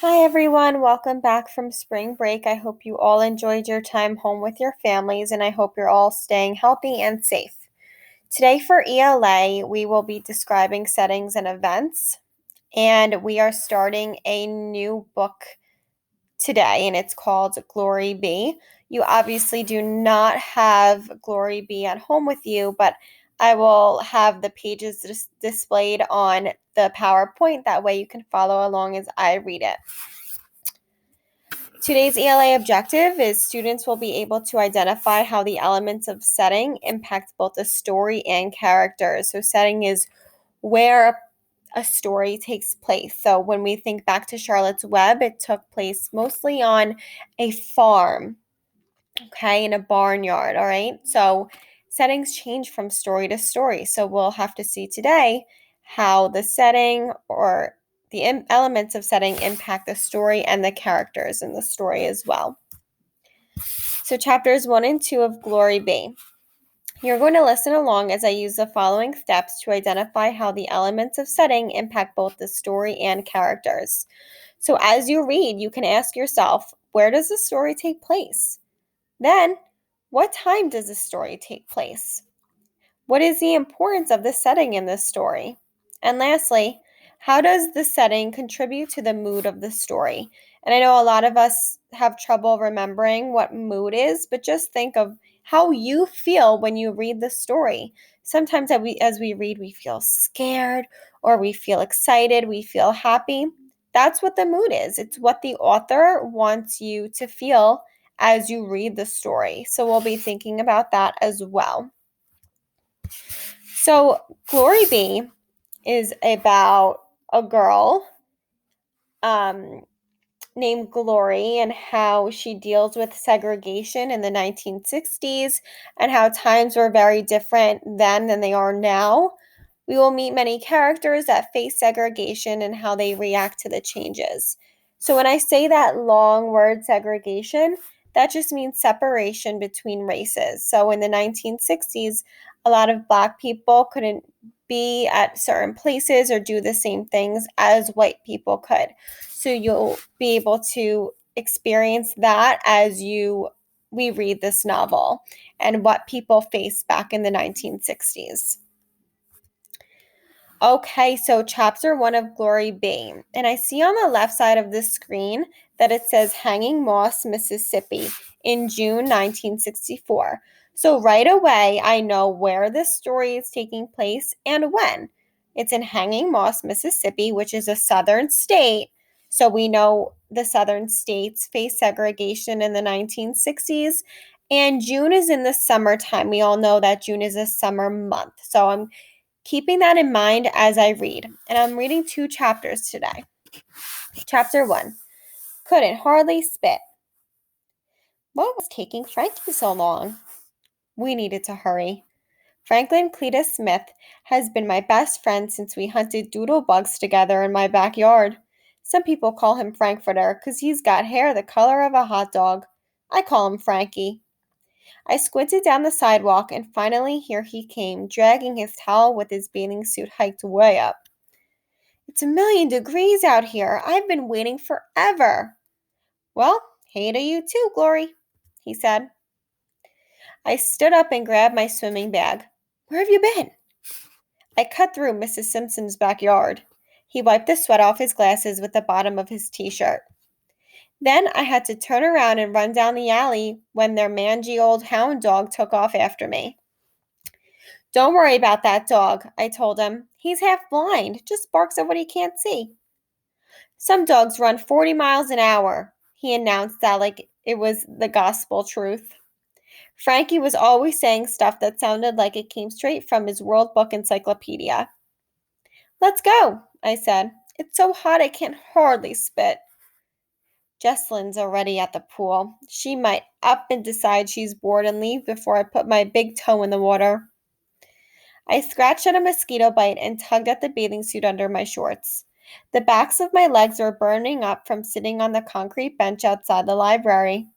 Hi everyone, welcome back from spring break. I hope you all enjoyed your time home with your families and I hope you're all staying healthy and safe. Today for ELA, we will be describing settings and events, and we are starting a new book today, and it's called Glory Be. You obviously do not have Glory Be at home with you, but I will have the pages displayed on the PowerPoint. That way you can follow along as I read it. Today's ELA objective is students will be able to identify how the elements of setting impact both the story and characters. So setting is where a story takes place. So when we think back to Charlotte's Web, it took place mostly on a farm, okay, in a barnyard, all right? So settings change from story to story. So we'll have to see today how the setting or the elements of setting impact the story and the characters in the story as well. So chapters 1 and 2 of Glory Be. You're going to listen along as I use the following steps to identify how the elements of setting impact both the story and characters. So as you read, you can ask yourself, where does the story take place? Then, what time does the story take place? What is the importance of the setting in this story? And lastly, how does the setting contribute to the mood of the story? And I know a lot of us have trouble remembering what mood is, but just think of how you feel when you read the story. Sometimes as we read, we feel scared or we feel excited, we feel happy. That's what the mood is. It's what the author wants you to feel as you read the story. So we'll be thinking about that as well. So, Glory Be is about a girl um, named Glory and how she deals with segregation in the 1960s and how times were very different then than they are now. We will meet many characters that face segregation and how they react to the changes. So, when I say that long word segregation, that just means separation between races. So, in the 1960s, a lot of Black people couldn't be at certain places or do the same things as white people could. So, you'll be able to experience that as we read this novel and what people faced back in the 1960s. Okay, so chapter 1 of Glory Be. And I see on the left side of the screen that it says Hanging Moss, Mississippi in June 1964. So right away, I know where this story is taking place and when. It's in Hanging Moss, Mississippi, which is a southern state. So we know the southern states faced segregation in the 1960s. And June is in the summertime. We all know that June is a summer month. So I'm keeping that in mind as I read. And I'm reading 2 chapters today. Chapter 1. Couldn't hardly spit. What was taking Frankie so long? We needed to hurry. Franklin Cletus Smith has been my best friend since we hunted doodle bugs together in my backyard. Some people call him Frankfurter because he's got hair the color of a hot dog. I call him Frankie. I squinted down the sidewalk and finally here he came, dragging his towel with his bathing suit hiked way up. It's 1,000,000 degrees out here. I've been waiting forever. Well, hey to you too, Glory, he said. I stood up and grabbed my swimming bag. Where have you been? I cut through Mrs. Simpson's backyard. He wiped the sweat off his glasses with the bottom of his t-shirt. Then I had to turn around and run down the alley when their mangy old hound dog took off after me. Don't worry about that dog, I told him. He's half blind, just barks at what he can't see. Some dogs run 40 miles an hour, he announced that like it was the gospel truth. Frankie was always saying stuff that sounded like it came straight from his World Book encyclopedia. Let's go, I said. It's so hot I can't hardly spit. Jesslyn's already at the pool. She might up and decide she's bored and leave before I put my big toe in the water. I scratched at a mosquito bite and tugged at the bathing suit under my shorts. The backs of my legs were burning up from sitting on the concrete bench outside the library.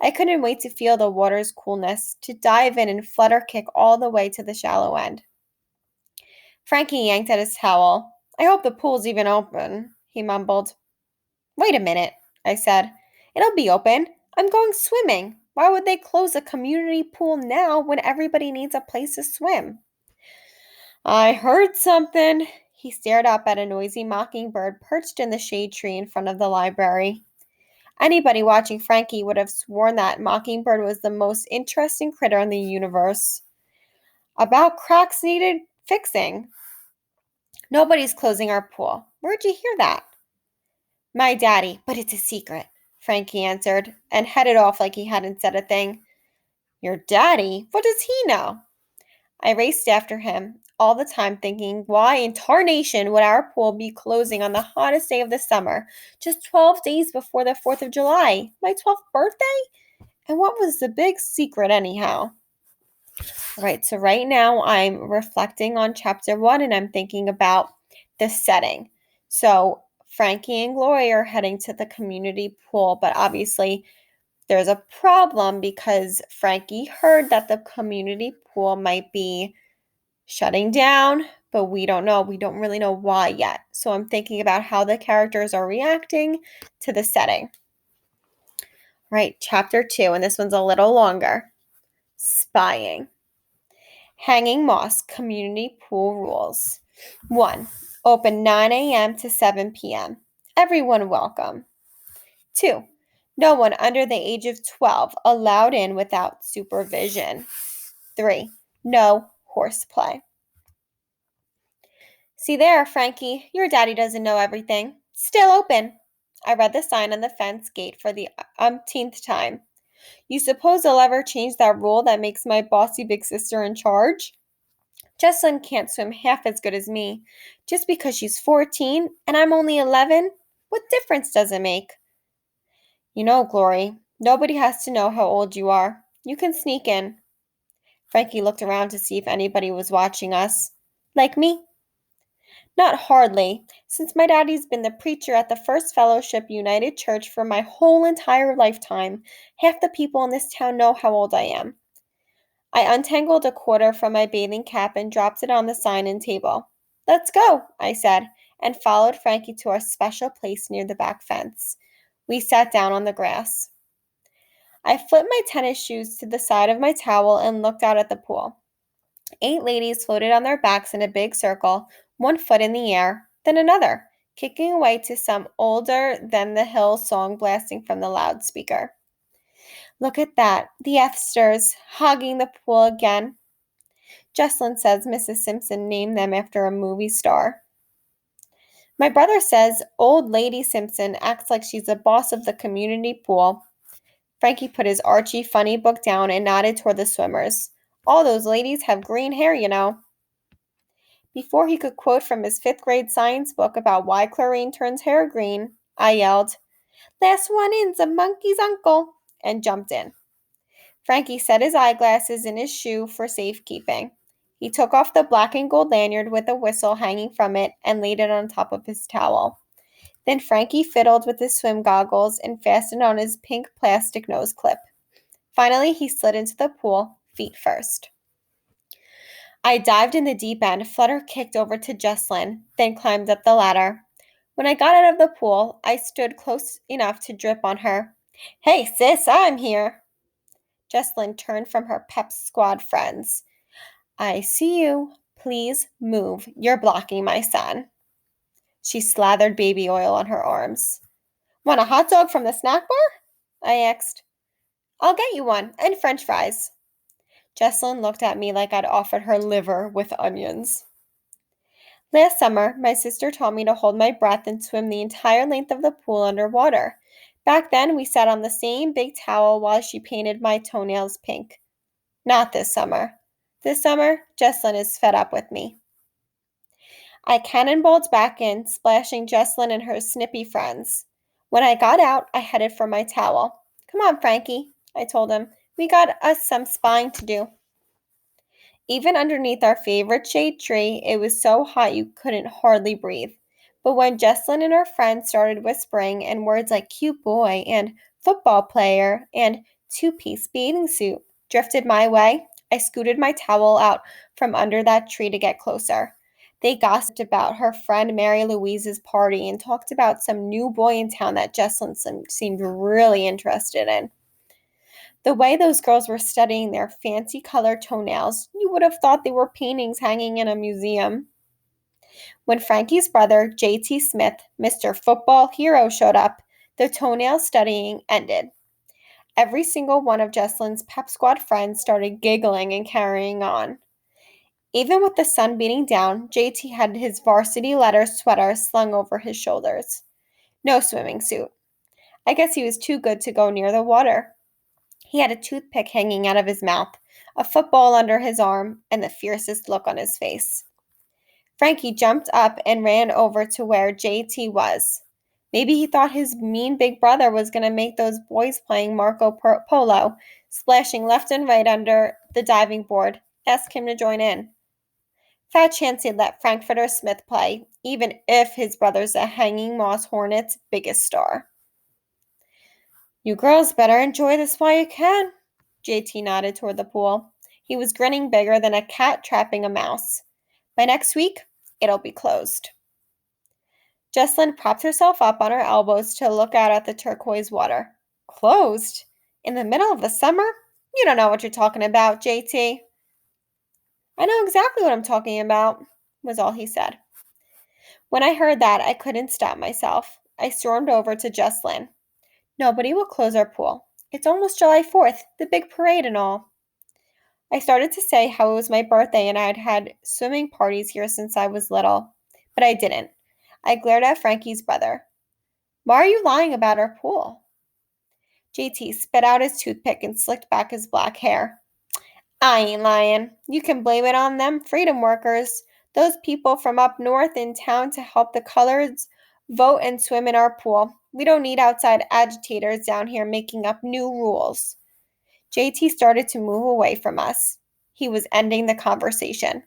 I couldn't wait to feel the water's coolness, to dive in and flutter kick all the way to the shallow end. Frankie yanked at his towel. I hope the pool's even open, he mumbled. Wait a minute, I said. It'll be open. I'm going swimming. Why would they close a community pool now when everybody needs a place to swim? I heard something. He stared up at a noisy mockingbird perched in the shade tree in front of the library. Anybody watching Frankie would have sworn that mockingbird was the most interesting critter in the universe. About cracks needed fixing. Nobody's closing our pool. Where'd you hear that? My daddy, but it's a secret, Frankie answered, and headed off like he hadn't said a thing. Your daddy? What does he know? I raced after him, all the time thinking, why in tarnation would our pool be closing on the hottest day of the summer, just 12 days before the 4th of July, my 12th birthday? And what was the big secret, anyhow? All right, so right now I'm reflecting on chapter 1 and I'm thinking about the setting. So Frankie and Gloria are heading to the community pool, but obviously there's a problem because Frankie heard that the community pool might be shutting down, but we don't know. We don't really know why yet. So I'm thinking about how the characters are reacting to the setting. Right, chapter 2, and this one's a little longer. Spying. Hanging Moss Community Pool Rules. 1. Open 9 a.m. to 7 p.m. Everyone welcome. 2. No one under the age of 12 allowed in without supervision. 3. No horseplay. See there, Frankie, your daddy doesn't know everything. Still open. I read the sign on the fence gate for the umpteenth time. You suppose I'll ever change that rule that makes my bossy big sister in charge? Jesslyn can't swim half as good as me. Just because she's 14 and I'm only 11, what difference does it make? You know, Glory, nobody has to know how old you are. You can sneak in. Frankie looked around to see if anybody was watching us. Like me? Not hardly, since my daddy's been the preacher at the First Fellowship United Church for my whole entire lifetime. Half the people in this town know how old I am. I untangled a quarter from my bathing cap and dropped it on the sign and table. Let's go, I said, and followed Frankie to our special place near the back fence. We sat down on the grass. I flipped my tennis shoes to the side of my towel and looked out at the pool. 8 ladies floated on their backs in a big circle, one foot in the air, then another, kicking away to some older than the hill song blasting from the loudspeaker. Look at that, the Esters, hogging the pool again. Jesslyn says Mrs. Simpson named them after a movie star. My brother says old lady Simpson acts like she's the boss of the community pool. Frankie put his Archie funny book down and nodded toward the swimmers. All those ladies have green hair, you know. Before he could quote from his 5th grade science book about why chlorine turns hair green, I yelled, Last one in's a monkey's uncle, and jumped in. Frankie set his eyeglasses in his shoe for safekeeping. He took off the black and gold lanyard with a whistle hanging from it and laid it on top of his towel. Then Frankie fiddled with his swim goggles and fastened on his pink plastic nose clip. Finally, he slid into the pool, feet first. I dived in the deep end, flutter kicked over to Jesslyn, then climbed up the ladder. When I got out of the pool, I stood close enough to drip on her. Hey, sis, I'm here. Jesslyn turned from her pep squad friends. I see you. Please move. You're blocking my son. She slathered baby oil on her arms. Want a hot dog from the snack bar? I asked. I'll get you one, and french fries. Jesslyn looked at me like I'd offered her liver with onions. Last summer, my sister taught me to hold my breath and swim the entire length of the pool underwater. Back then, we sat on the same big towel while she painted my toenails pink. Not this summer. This summer, Jesslyn is fed up with me. I cannonballed back in, splashing Jesslyn and her snippy friends. When I got out, I headed for my towel. Come on, Frankie, I told him. We got us some spying to do. Even underneath our favorite shade tree, it was so hot you couldn't hardly breathe. But when Jesslyn and her friends started whispering and words like cute boy and football player and two-piece bathing suit drifted my way, I scooted my towel out from under that tree to get closer. They gossiped about her friend Mary Louise's party and talked about some new boy in town that Jessalyn seemed really interested in. The way those girls were studying their fancy colored toenails, you would have thought they were paintings hanging in a museum. When Frankie's brother, J.T. Smith, Mr. Football Hero, showed up, the toenail studying ended. Every single one of Jessalyn's pep squad friends started giggling and carrying on. Even with the sun beating down, JT had his varsity leather sweater slung over his shoulders. No swimming suit. I guess he was too good to go near the water. He had a toothpick hanging out of his mouth, a football under his arm, and the fiercest look on his face. Frankie jumped up and ran over to where JT was. Maybe he thought his mean big brother was going to make those boys playing Marco Polo, splashing left and right under the diving board, ask him to join in. Fat chance he'd let Frankfurter Smith play, even if his brother's the Hanging Moss Hornets' biggest star. You girls better enjoy this while you can, JT nodded toward the pool. He was grinning bigger than a cat trapping a mouse. By next week, it'll be closed. Jessalyn propped herself up on her elbows to look out at the turquoise water. Closed? In the middle of the summer? You don't know what you're talking about, JT. I know exactly what I'm talking about, was all he said. When I heard that, I couldn't stop myself. I stormed over to Jessalyn. Nobody will close our pool. It's almost July 4th, the big parade and all. I started to say how it was my birthday and I'd had swimming parties here since I was little, but I didn't. I glared at Frankie's brother. Why are you lying about our pool? JT spit out his toothpick and slicked back his black hair. I ain't lying. You can blame it on them freedom workers, those people from up north in town to help the coloreds vote and swim in our pool. We don't need outside agitators down here making up new rules. JT started to move away from us. He was ending the conversation.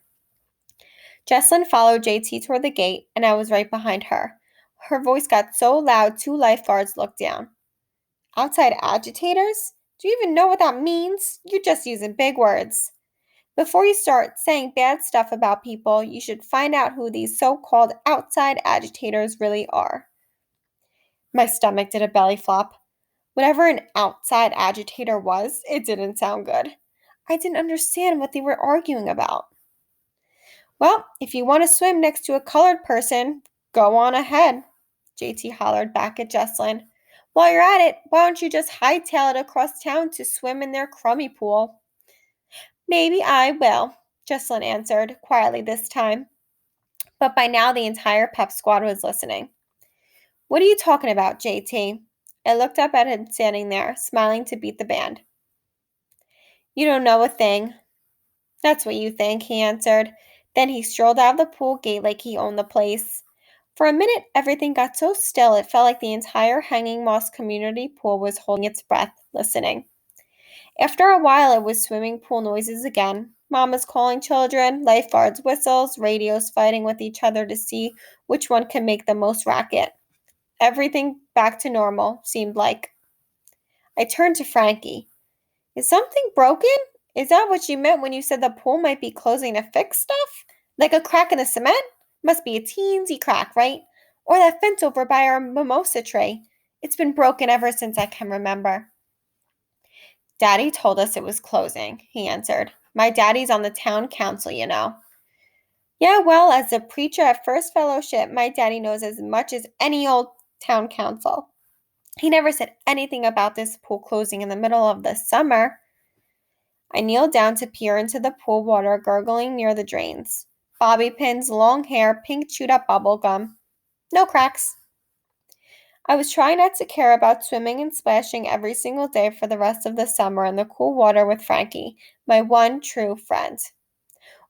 Jessalyn followed JT toward the gate, and I was right behind her. Her voice got so loud 2 lifeguards looked down. Outside agitators? Do you even know what that means? You're just using big words. Before you start saying bad stuff about people, you should find out who these so-called outside agitators really are. My stomach did a belly flop. Whatever an outside agitator was, it didn't sound good. I didn't understand what they were arguing about. Well, if you want to swim next to a colored person, go on ahead, JT hollered back at Jessalyn. While you're at it, why don't you just hightail it across town to swim in their crummy pool? Maybe I will, Jessalyn answered, quietly this time. But by now the entire pep squad was listening. What are you talking about, JT? I looked up at him standing there, smiling to beat the band. You don't know a thing. That's what you think, he answered. Then he strolled out of the pool gate like he owned the place. For a minute, everything got so still it felt like the entire Hanging Moss community pool was holding its breath, listening. After a while, it was swimming pool noises again. Mamas calling children, lifeguards' whistles, radios fighting with each other to see which one can make the most racket. Everything back to normal, seemed like. I turned to Frankie. Is something broken? Is that what you meant when you said the pool might be closing to fix stuff? Like a crack in the cement? Must be a teensy crack, right? Or that fence over by our mimosa tree. It's been broken ever since I can remember. Daddy told us it was closing, he answered. My daddy's on the town council, you know. Yeah, well, as a preacher at First Fellowship, my daddy knows as much as any old town council. He never said anything about this pool closing in the middle of the summer. I kneeled down to peer into the pool water gurgling near the drains. Bobby pins, long hair, pink chewed up bubble gum. No cracks. I was trying not to care about swimming and splashing every single day for the rest of the summer in the cool water with Frankie, my one true friend.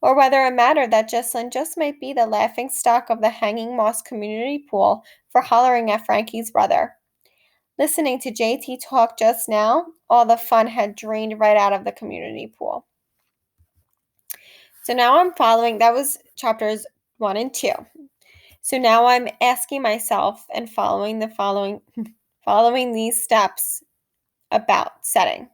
Or whether it mattered that Jessalyn just might be the laughing stock of the Hanging Moss community pool for hollering at Frankie's brother. Listening to JT talk just now, all the fun had drained right out of the community pool. So now I'm following, that was chapters 1 and 2. So now I'm asking myself and following these steps about setting.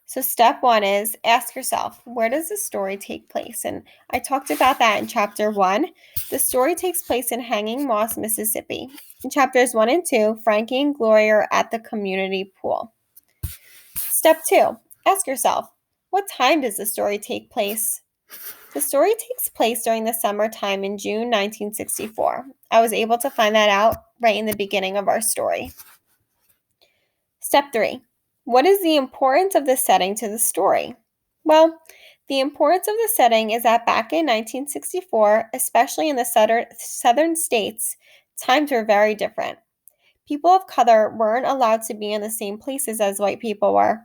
So step 1 is ask yourself, where does the story take place? And I talked about that in chapter 1. The story takes place in Hanging Moss, Mississippi. In chapters 1 and 2, Frankie and Gloria are at the community pool. Step 2, ask yourself, what time does the story take place? The story takes place during the summertime in June 1964. I was able to find that out right in the beginning of our story. Step 3. What is the importance of the setting to the story? Well, the importance of the setting is that back in 1964, especially in the southern states, times were very different. People of color weren't allowed to be in the same places as white people were.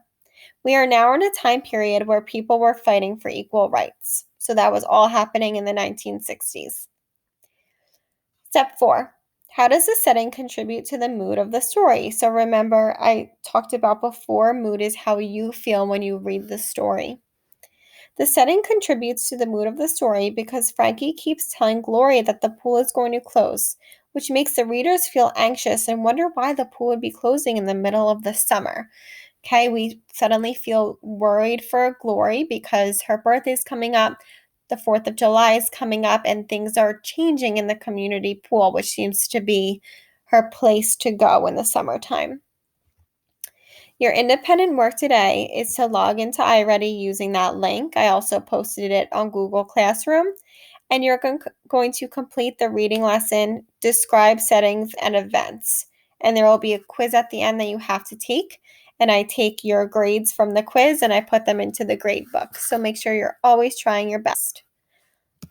We are now in a time period where people were fighting for equal rights. So that was all happening in the 1960s. Step 4. How does the setting contribute to the mood of the story? So remember, I talked about before, mood is how you feel when you read the story. The setting contributes to the mood of the story because Frankie keeps telling Gloria that the pool is going to close, which makes the readers feel anxious and wonder why the pool would be closing in the middle of the summer. Okay, we suddenly feel worried for Glory because her birthday is coming up. The 4th of July is coming up and things are changing in the community pool, which seems to be her place to go in the summertime. Your independent work today is to log into iReady using that link. I also posted it on Google Classroom. And you're going to complete the reading lesson, describe settings and events. And there will be a quiz at the end that you have to take. And I take your grades from the quiz and I put them into the grade book. So make sure you're always trying your best.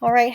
All right.